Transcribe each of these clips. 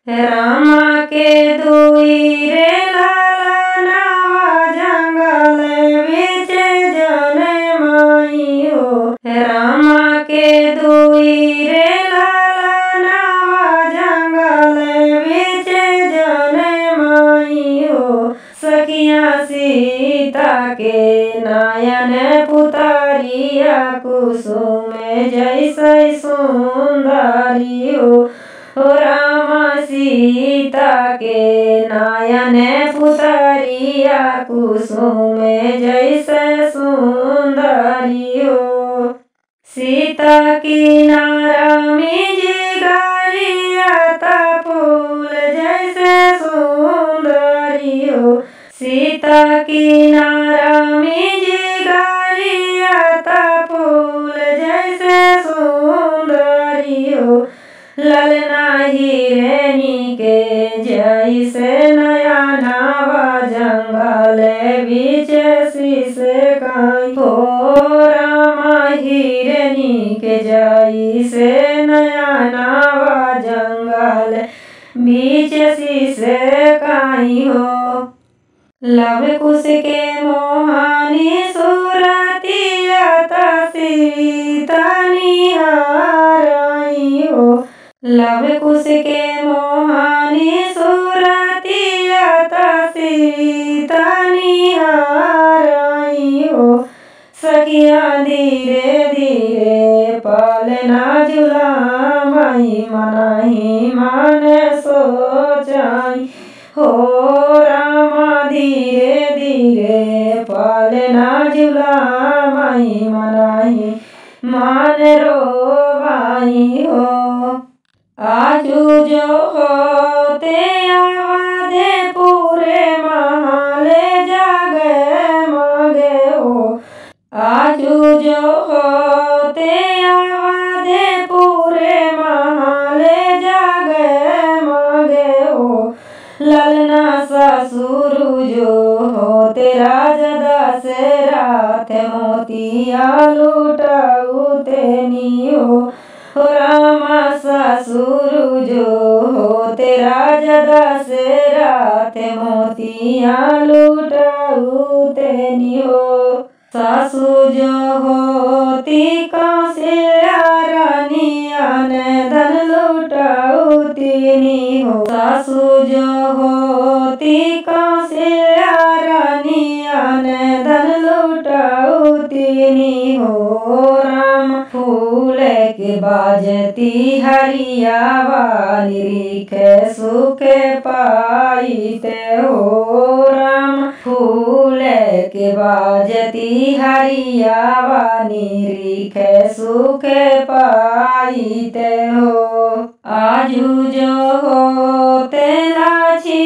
रामा के दुई रे लालनवा जंगल बीच जने माई हो। रामा के दुई रे लालनवा जंगल बीच जने माई हो। सखिया सीता के नयन पुतरिया कुसुम जैसे सुंदरी हो। रामा सीता के नयन पुतरिया कुसुम जैसे सुंदरी हो। सीता की नारामी जिगरिया फूल जैसे सुंदरी हो। सीता की नारामी जिगरिया फूल जैसे सुंदरी हो। ललना हिरनी के जैसे नया नवा जंगल बीच शीश काई हो। रामा हिरनी के जैसे नया नवा जंगल बीच शीश काई हो। लव कुश के मोहानी सुरतिया सीता निहाराई हो। लव कुश के मोहानी सुरतिया सीता निहाराई हो। सखिया धीरे धीरे पालना झुलामई मनाही मन सोचाई हो। रामा धीरे धीरे पालना झुलामई मनाही मन रोवाई हो। आजू जो होते आवादे पूरे महाले जागे मागे हो। आजू जो होते आवादे पूरे महाले जागे मागे हो। ललना ससुर जो होते राजा दशरथ मोतिया लुटाउते नी हो। रामा ससुर जो होते राजा दशरथ मोतिया लुटाउते नी हो। सासु जो होती कौशल्या रानिया ने धन लुटाउती नी हो। सासु जो होती कौशल्या रानिया ने धन लुटाउती नी हो। राम फूल के बाजती हरिया निरीख सुख पाईते हो। राम फूल के बाजती हरिया निरीख सुख पाईते हो। आजू जो होते लाछी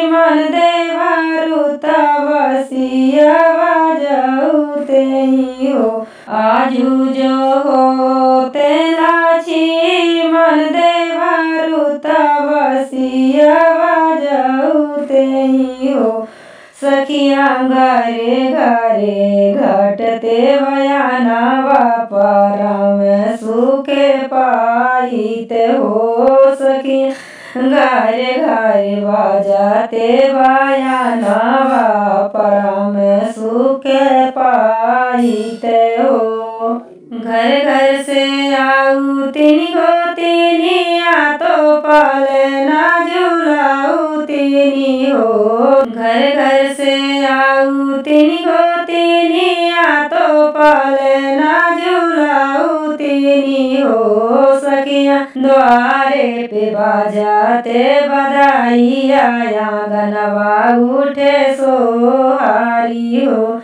मन देवारु तवसिया बजाउते ही हो। आजू जो होते लाछी मन देवारु तवसिया बजाउते ही हो। सखिया घरे घरे घटते बयानवा परम सुख पाईते हो। सखिया घरे घरे बजाते बयानवा परम सुख पाईते हो। घर घर से आऊ तीन गोतिनिया तो पालना झुलाउती हो। घर घर से आऊ तीन गोतिनिया तो पालना झुलाउती हो। सखिया द्वारे पे बाजाते बधाई आंगनवा उठे सोहारी हो।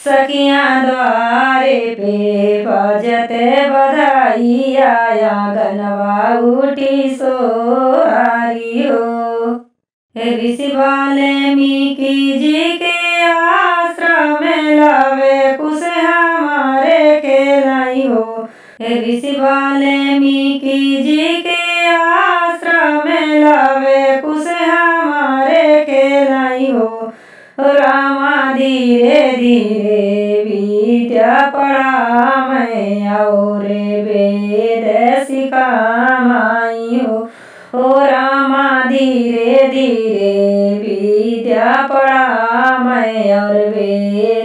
सखिया द्वारे पे बजते बधाई आंगनवा उठी सोहारी हो। ऋषि वाल्मीकि जी के आश्रम लावे कुश हमारे खेलाई हो। ऋषि वाल्मीकि जी के आश्रम लावे कुश हमारे खेलाई हो। रामा धीरे धीरे विद्या पढ़ा मैं और वेद सिखा माई हो। रामा धीरे धीरे विद्या पढ़ा मैं और वे